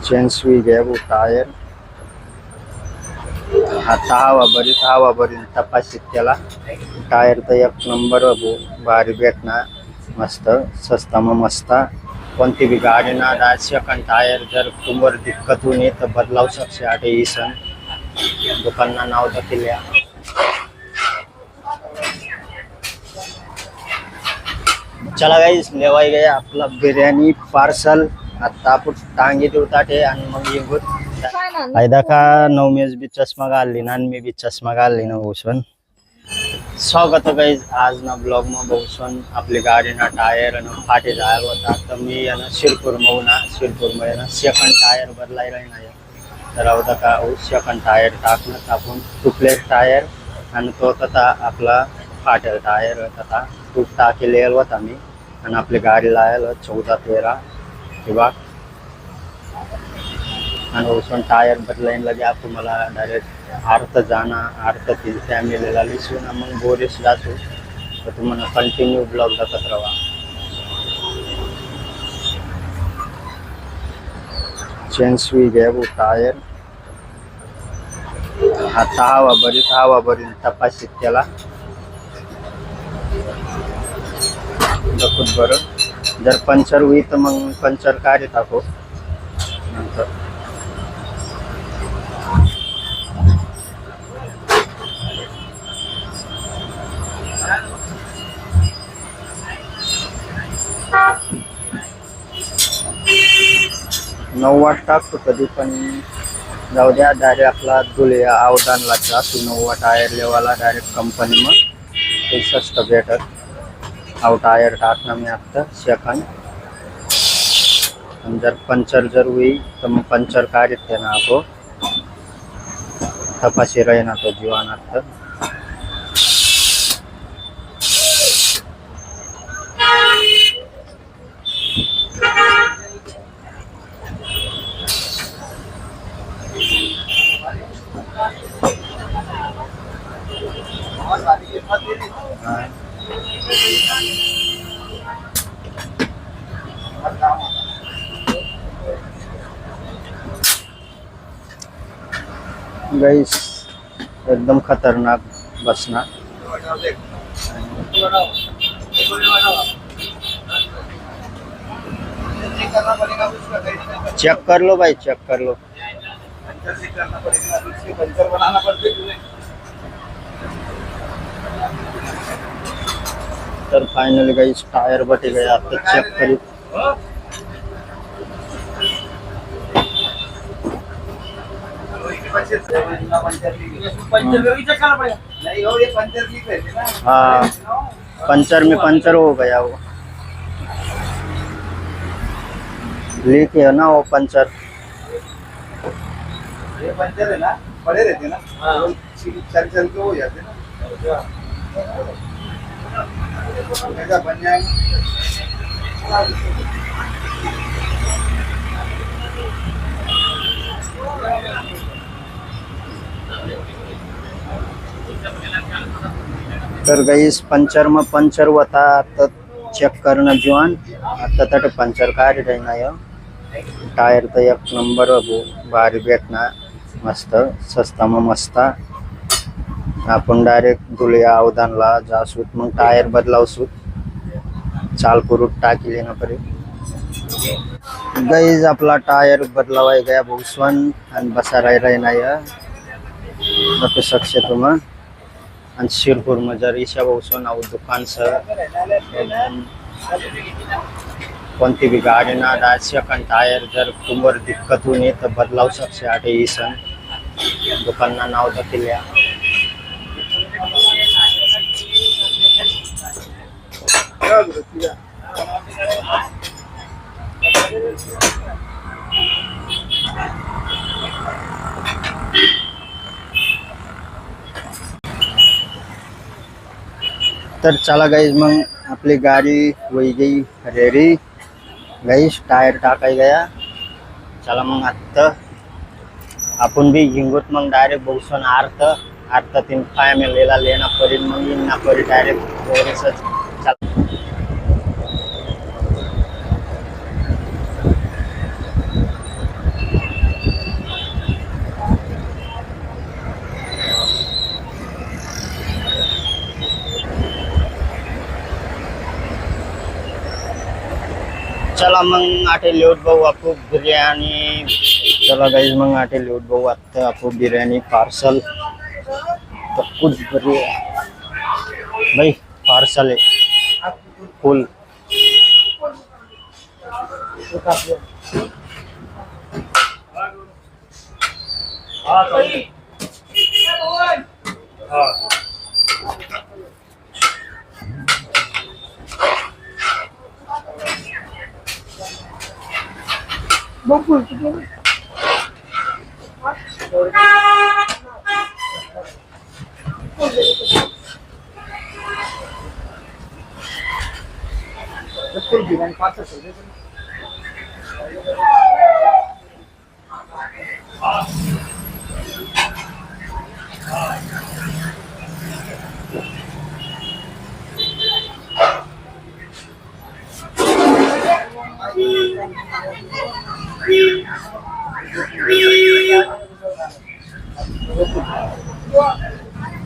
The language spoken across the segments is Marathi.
चेन सुई गया वो टायर आता हवा बरी तपासित केला टायर तर एक नंबर भारी भेटणार मस्त स्वस्त मस्त कोणती भी गाडी ना सेकंड टायर जर तुम्हाला दिक्कत होईल तर बदलाव शकते आटे ईसन दुकानना नाव दाखिल्या चला गाइस लेवाई गया आपला बिर्याणी पार्सल आता आपण टांगी देवताटे आणि मग येऊन फायदा का नवमेज भी चष्मा घालली ना मी भी चष्मा घालली ना भूषण स्वागत गाइस आज ना ब्लॉग में भूषण आपली गाडी ना टायर आणि फाटे जायला होता तर मी ना शिरपूर में ना सेकंड टायर बदलाई रही ना तर होता का सेकंड टायर टाकणं आपण तुटले टायर आणि तो तथा आपला फाटेल टायर तथा तूप टाकेल होता मी आणि आपली गाडी लायल 14-13 किंवा आणि उसमें टायर बदलाइन लगे आप तुम्हाला डायरेक्ट अर्थ जाना अर्थ ती फॅमिलीला लिसून मग बोरीस जातो तर तुम्हाला कंटिन्यू ब्लॉग दाखवत राहा चेन सुई गया वो टायर आता हवा बरी तपासित केला खूप बरं जर पंचर हुई तर मग पंचर काढी टाको नंतर नव्वद टाकतो कधी पण जाऊ द्या डायरेक्ट आपला धुलिया अवदानला जातो 90 टायर लेवाला डायरेक्ट कंपनी में ते स्वस्त भेटत आउ टायर टाकना में आता सेकंड जर पंचर जर हुई तो मग पंचर काढित ना आपो तपासी रहे ना तो जीवन आता गाइस एकदम खतरनाक बसना चेक कर लो भाई चेक कर लो तर फाइनली गाइस टायर बटी गया आता चेक करी हाँ पंचर में पंचर हो गया वो लीक है ना वो पंचर ये पंचर है ना बड़े रहते ना चल चल के हो जाते ना ऐसा बन जाएगा तर गाइस पंचर में पंचर होता तर चेक करना जीवन आता तट पंचर काढी ना यो टायर तर एक नंबर भारी भेटणार मस्त स्वस्त मस्त आपण डायरेक्ट धुलिया अवदानला जासूत मग टायर बदलावसूत चाल करून टाकी ना परी गाइस आपला टायर बदलावाय गया भूषण आणि बसा रही ना या बघू शकते तुम्ही आणि शिरपूर में जर ईशा भूषण और दुकान से कोणती भी गाडी ना सेकंड टायर जर तुम्हाला दिक्कत होईल तर बदलाव शकते आटे ईसन दुकानना नाव दाखिल्या तर चला गाइस मग आपली गाडी वही गई रेडी गाइस टायर टाकाय गया चला मग आता आपण भी हिंगोत मग डायरेक्ट भूषण अर्थ 3 फॅमिलीला लेना पडेल मग ना परी डायरेक्ट बोरीसच चला मग आटे लिहूत भाऊ आपू बिर्याणी. चला गाईज मग आटे लिहूत भाऊ आता आपू बिर्याणी पार्सल तो कुछ भाई पार्सल है फुल. फुल बिर्याणी पार्सल कर.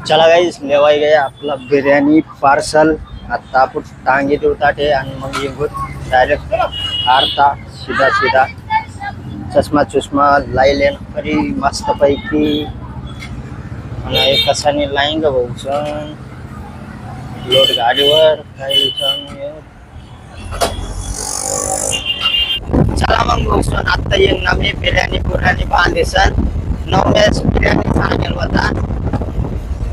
चला गाईज लेवाई गया आपला बिर्याणी पार्सल. आता आपण टांगे देवताटे आणि मग येऊन डायरेक्ट आरता सीधा सीधा चष्मा चष्मा लाइले फरी मस्त पैकी आणि कसाने लाईन ग भाऊ सण लोड गाडीवर काही चला मग भाऊ सण आता येईन ना मी बिर्याणी पुराणी बांधे सण 9 मॅच बिर्याणी सांगेल होता.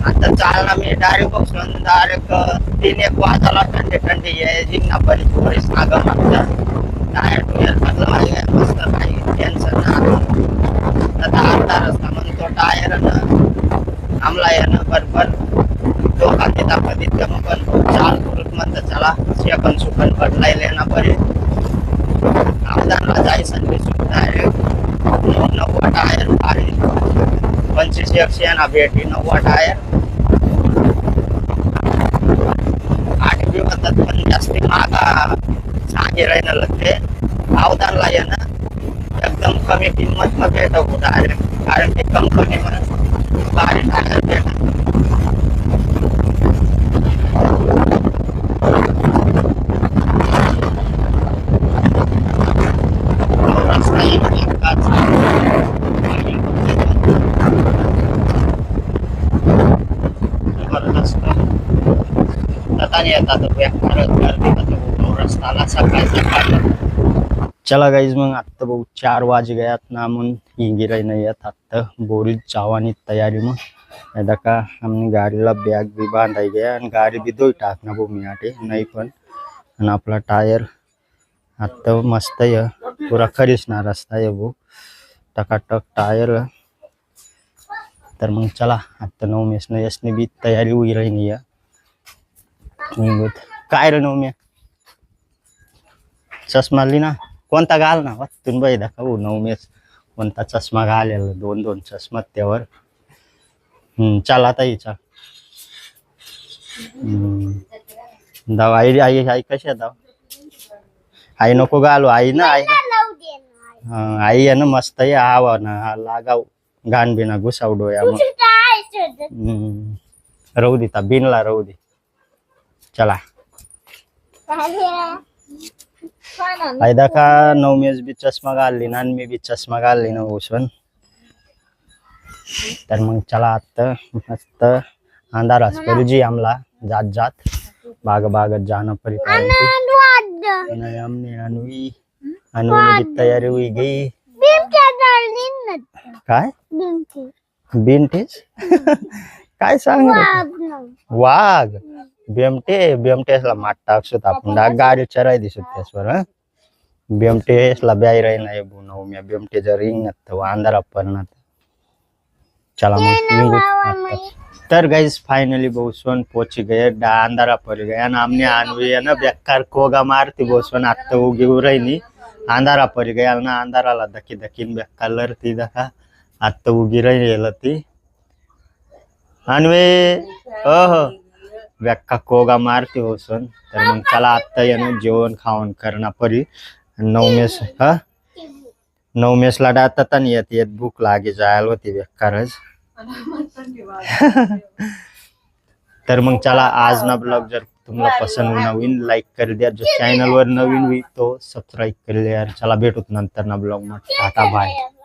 आता चालना मी डायरेक्ट 3-1 वाजायला ठंडे ठंडे जिंकना परी थोडी सागर लागतं. टायर टुयर बदला आहे मस्त काही टेन्शन आता अर्धा रस्ता म्हणतो टायर आमला येणं बरोबर दोघा देता कधी मग पण चाल करून म्हणतं चला शेकन सुकन बदलायला ना बरे आमदारला जायचं डायरेक्ट 90 टायर 25-100 ना भेटी 90 टायर 8 बी म्हणतात पण जास्ती महागा सांगे राहिलं लागते. अवदानला आहे ना एकदम कमी किंमत मध्ये भेटतो डायरेक्ट कारण की कंपनी म्हणून भारी टायर भेटत. चला गाईज मग आत्ता भाऊ 4 वाज गयात ना म्हणून हिंगिराई नाही येत आत्ता बोरी चावानी तयारी मग का आम्ही गाडीला बॅग बी बांधाई गया आणि गाडी बी दोई टाकना भाऊ मी आटे नाही पण आणि आपला टायर आत्ता मस्त आहे पुरा खरीसना रस्ता आहे भाऊ टकाटक टायर. तर मग चला आत्ता 9 मेसने यसने बी तयारी हुई रही नाही आहे. काय रे नवम्या चष्मा ली ना कोणता घाल ना वाचतून बाई दाखवू 9 मेस कोणता चष्मा घालेला 2-2 चष्मा त्यावर. चला आता चल दाव आई आई आई कशा दाव आई नको घालू आई ना आई आई आहे ना मस्त आहे आवा ना लागाव घाण बिना घुसाव डोया मग राहू दे ता बिनला राहू दे. चला आयदा का 9 मेस बी चष्मा घालली ना आणि मी बी चष्मा घालली ना उसवन. तर मग चला आता मस्त अंधाराच परी जी आमला जात जात बागत जाणं परी नाही आमने अनुई तयारी हुई गई. काय बिनटेस काय सांग वाघ बेमटेसला माट टाकसोत आपण गाडी चराय दिसत त्यासवर बेमटेसला ब्याय राही नाही नवम्या बेमटेचा रिंग अंधारा पडणार. चला मग तर गाइस फाइनली बहुसवन पहुंच गए अंधारा पड़ गया ना हमने आनवी है ना बेकार कोगा मारती बहुसवन आता उगी रही नहीं अंधारा पड़ गया ना अंधाराला दकी दकीन बेकार लरती दखा आता उगी रही ती अनवे ओहो बेक्का कोगा मारती बहुसवन. तर मग चला आता येणं जेवण खावण करणं परी 9 मेसला डाता नाही येत भूक लागे जायला होती बेकारच. तर मग चला आज ना ब्लॉग जर तुम्हाला पसंद होईन लाईक कर द्या, जो चॅनल वर नवीन होईल तो सबस्क्राईब कर द्या. चला भेटूत नंतर ना ब्लॉग मध्ये. Tata bye.